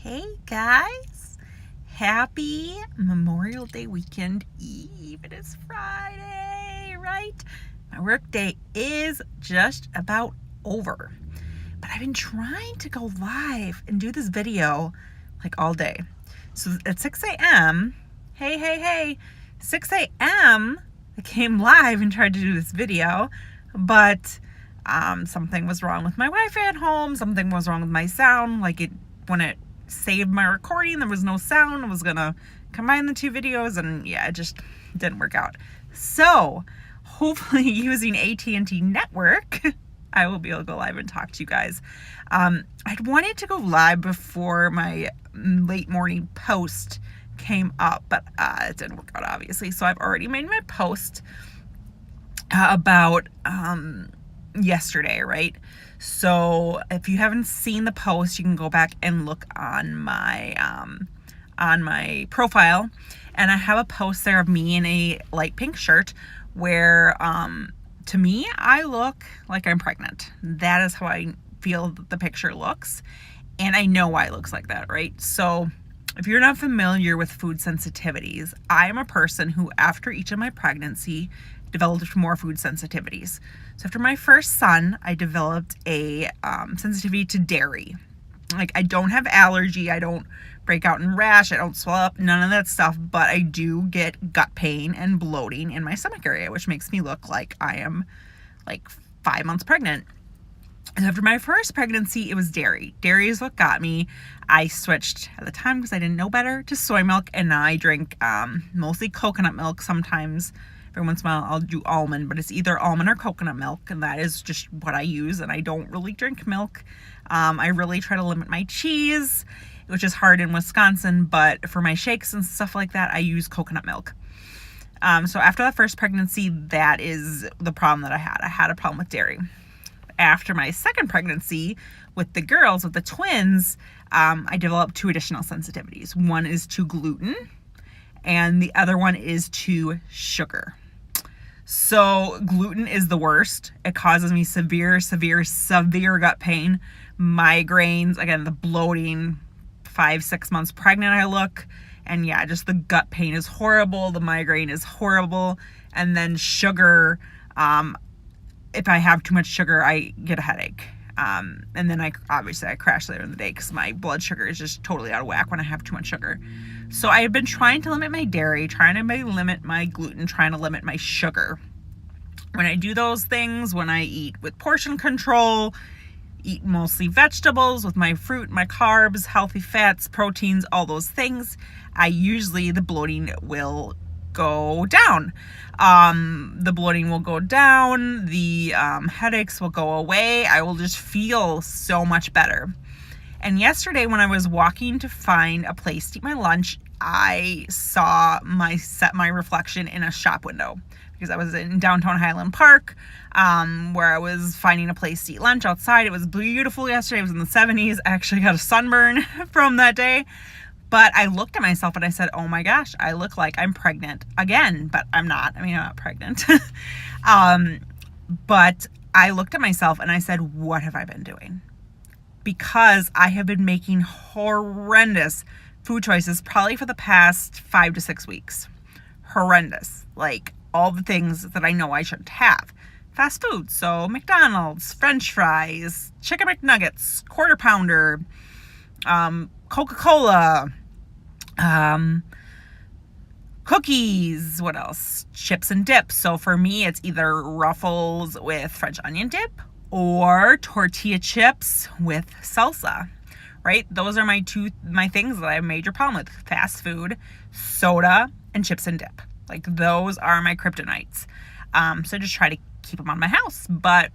Hey guys, happy Memorial Day weekend eve. It is Friday, right? My work day is just about over, but I've been trying to go live and do this video like all day. So at 6 a.m., hey, 6 a.m., I came live and tried to do this video, but something was wrong with my Wi-Fi at home. Something was wrong with my sound. When it saved my recording, there was no sound. I was gonna combine the two videos, and it just didn't work out. So hopefully using AT&T network, I will be able to go live and talk to you guys. I'd wanted to go live before my late morning post came up, but it didn't work out, obviously. So I've already made my post about yesterday, right? So if you haven't seen the post, you can go back and look on my profile, and I have a post there of me in a light pink shirt where to me I look like I'm pregnant. That is how I feel the picture looks, and I know why it looks like that, right? So if you're not familiar with food sensitivities, I am a person who after each of my pregnancy developed more food sensitivities. So after my first son, I developed a sensitivity to dairy. Like, I don't have allergy, I don't break out in rash, I don't swell up, none of that stuff, but I do get gut pain and bloating in my stomach area, which makes me look like I am like 5 months pregnant. And after my first pregnancy, it was dairy. Dairy is what got me. I switched at the time because I didn't know better to soy milk, and now I drink mostly coconut milk. Sometimes every once in a while I'll do almond, but it's either almond or coconut milk, and that is just what I use, and I don't really drink milk. I really try to limit my cheese, which is hard in Wisconsin, but for my shakes and stuff like that, I use coconut milk. So after the first pregnancy, that is the problem that I had. I had a problem with dairy. After my second pregnancy with the girls, with the twins, I developed two additional sensitivities. One is to gluten, and the other one is to sugar. So gluten is the worst. It causes me severe gut pain, migraines, again, the bloating, 5-6 months pregnant I look, and just the gut pain is horrible, the migraine is horrible, and then sugar, if I have too much sugar, I get a headache. And then I crash later in the day because my blood sugar is just totally out of whack when I have too much sugar. So I have been trying to limit my dairy, trying to limit my gluten, trying to limit my sugar. When I do those things, when I eat with portion control, eat mostly vegetables with my fruit, my carbs, healthy fats, proteins, all those things, the bloating will go down. The bloating will go down, the headaches will go away. I will just feel so much better. And yesterday when I was walking to find a place to eat my lunch, I saw my reflection in a shop window because I was in downtown Highland Park, where I was finding a place to eat lunch outside. It was beautiful yesterday. It was in the 70s. I actually got a sunburn from that day. But I looked at myself and I said, oh my gosh, I look like I'm pregnant again, but I'm not. I mean, I'm not pregnant. But I looked at myself and I said, what have I been doing? Because I have been making horrendous food choices probably for the past 5 to 6 weeks. Horrendous. Like all the things that I know I shouldn't have. Fast food. So McDonald's, French fries, chicken McNuggets, quarter pounder, Coca-Cola, cookies, what else? Chips and dips. So for me, it's either Ruffles with French onion dip or tortilla chips with salsa, right? Those are my things that I have a major problem with: fast food, soda, and chips and dip. Like, those are my kryptonites. So I just try to keep them on my house. But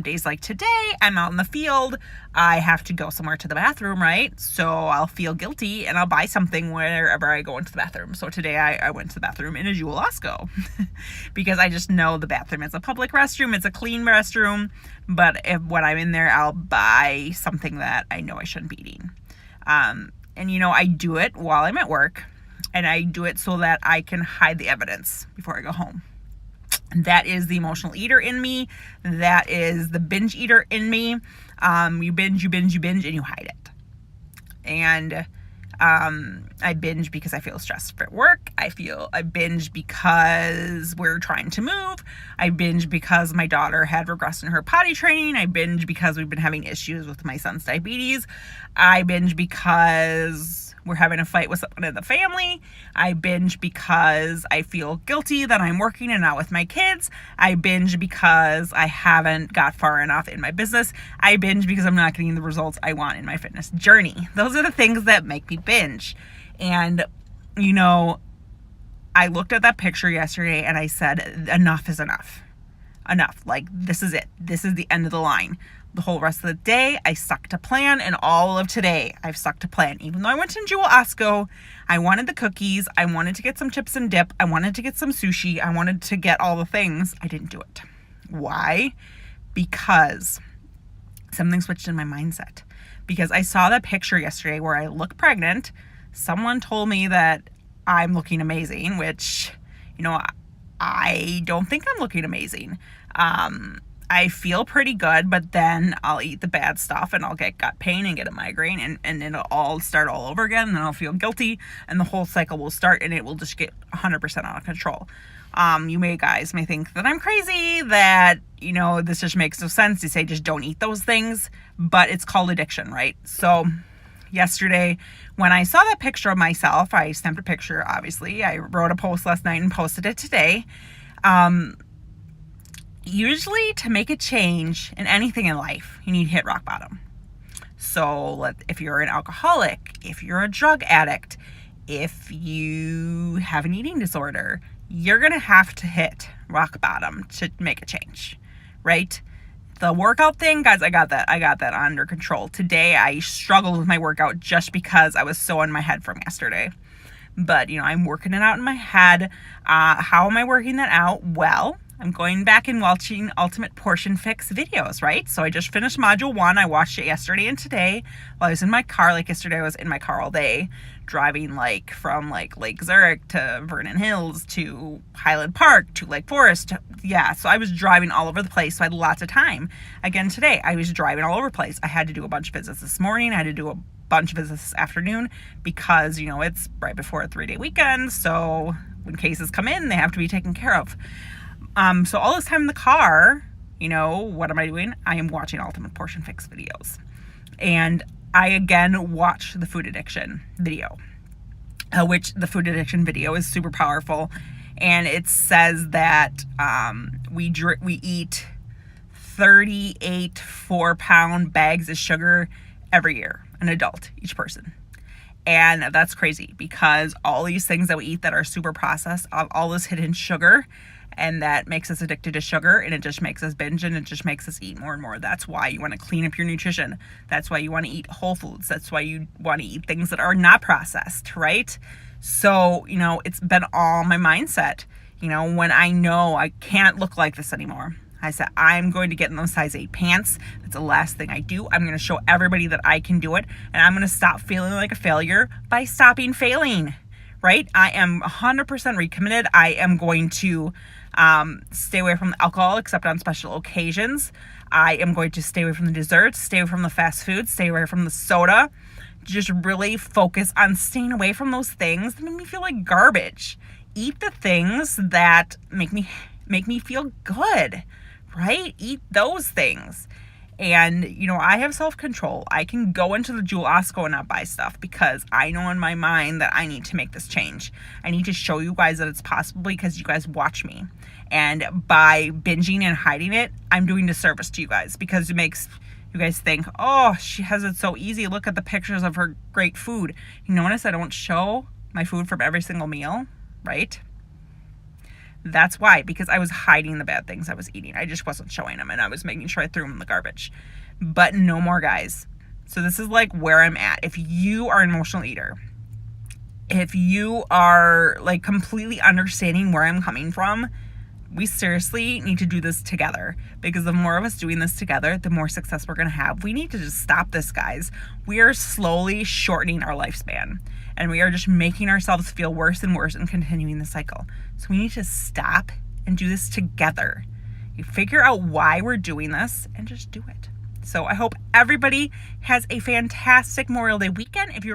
days like today, I'm out in the field. I have to go somewhere to the bathroom, right? So I'll feel guilty and I'll buy something wherever I go into the bathroom. So today I went to the bathroom in a Jewel Osco because I just know the bathroom is a public restroom. It's a clean restroom. But when I'm in there, I'll buy something that I know I shouldn't be eating. And I do it while I'm at work, and I do it so that I can hide the evidence before I go home. That is the emotional eater in me. That is the binge eater in me. You binge, and you hide it. And I binge because I feel stressed at work. I binge because we're trying to move. I binge because my daughter had regressed in her potty training. I binge because we've been having issues with my son's diabetes. I binge because we're having a fight with someone in the family. I binge because I feel guilty that I'm working and not with my kids. I binge because I haven't got far enough in my business. I binge because I'm not getting the results I want in my fitness journey. Those are the things that make me binge. And, you know, I looked at that picture yesterday and I said, enough is enough. Enough. Like, this is it. This is the end of the line. The whole rest of the day, I stuck to plan, and all of today, I've stuck to plan. Even though I went to Jewel Osco, I wanted the cookies, I wanted to get some chips and dip, I wanted to get some sushi, I wanted to get all the things. I didn't do it. Why? Because something switched in my mindset. Because I saw that picture yesterday where I look pregnant. Someone told me that I'm looking amazing, which, you know, I don't think I'm looking amazing. I feel pretty good, but then I'll eat the bad stuff and I'll get gut pain and get a migraine, and it'll all start all over again, and then I'll feel guilty, and the whole cycle will start, and it will just get 100% out of control. You guys may think that I'm crazy, that, you know, this just makes no sense to say just don't eat those things, but it's called addiction, right? So yesterday, when I saw that picture of myself, I snapped a picture, obviously. I wrote a post last night and posted it today. Usually to make a change in anything in life, you need to hit rock bottom. So if you're an alcoholic, if you're a drug addict, if you have an eating disorder, you're going to have to hit rock bottom to make a change, right? The workout thing, guys, I got that under control. Today, I struggled with my workout just because I was so in my head from yesterday. But, you know, I'm working it out in my head. How am I working that out? Well, I'm going back and watching Ultimate Portion Fix videos, right? So I just finished module 1. I watched it yesterday and today while I was in my car. Like yesterday, I was in my car all day, driving from Lake Zurich to Vernon Hills to Highland Park to Lake Forest. So I was driving all over the place. So I had lots of time. Again, today, I was driving all over the place. I had to do a bunch of visits this morning. I had to do a bunch of visits this afternoon because, you know, it's right before a 3-day weekend. So when cases come in, they have to be taken care of. So all this time in the car, you know, what am I doing? I am watching Ultimate Portion Fix videos. And I again watch the food addiction video, which the food addiction video is super powerful. And it says that we eat 38 4-pound bags of sugar every year, an adult, each person. And that's crazy because all these things that we eat that are super processed, all this hidden sugar, and that makes us addicted to sugar, and it just makes us binge, and it just makes us eat more and more. That's why you want to clean up your nutrition. That's why you want to eat whole foods. That's why you want to eat things that are not processed, right? So, you know, it's been all my mindset. You know, when I know I can't look like this anymore, I said, I'm going to get in those size 8 pants. That's the last thing I do. I'm going to show everybody that I can do it, and I'm going to stop feeling like a failure by stopping failing, right? I am 100% recommitted. I am going to stay away from the alcohol except on special occasions. I am going to stay away from the desserts, stay away from the fast food, stay away from the soda. Just really focus on staying away from those things that make me feel like garbage. Eat the things that make me feel good, right? Eat those things. And, you know, I have self-control. I can go into the Jewel Osco and not buy stuff because I know in my mind that I need to make this change. I need to show you guys that it's possible because you guys watch me. And by binging and hiding it, I'm doing disservice to you guys because it makes you guys think, oh, she has it so easy. Look at the pictures of her great food. You notice I don't show my food from every single meal, right? That's why, because I was hiding the bad things I was eating. I just wasn't showing them, and I was making sure I threw them in the garbage. But no more, guys. So this is like where I'm at. If you are an emotional eater, if you are like completely understanding where I'm coming from, we seriously need to do this together, because the more of us doing this together, the more success we're going to have. We need to just stop this, guys. We are slowly shortening our lifespan, and we are just making ourselves feel worse and worse and continuing the cycle. So we need to stop and do this together. You figure out why we're doing this and just do it. So I hope everybody has a fantastic Memorial Day weekend. If you're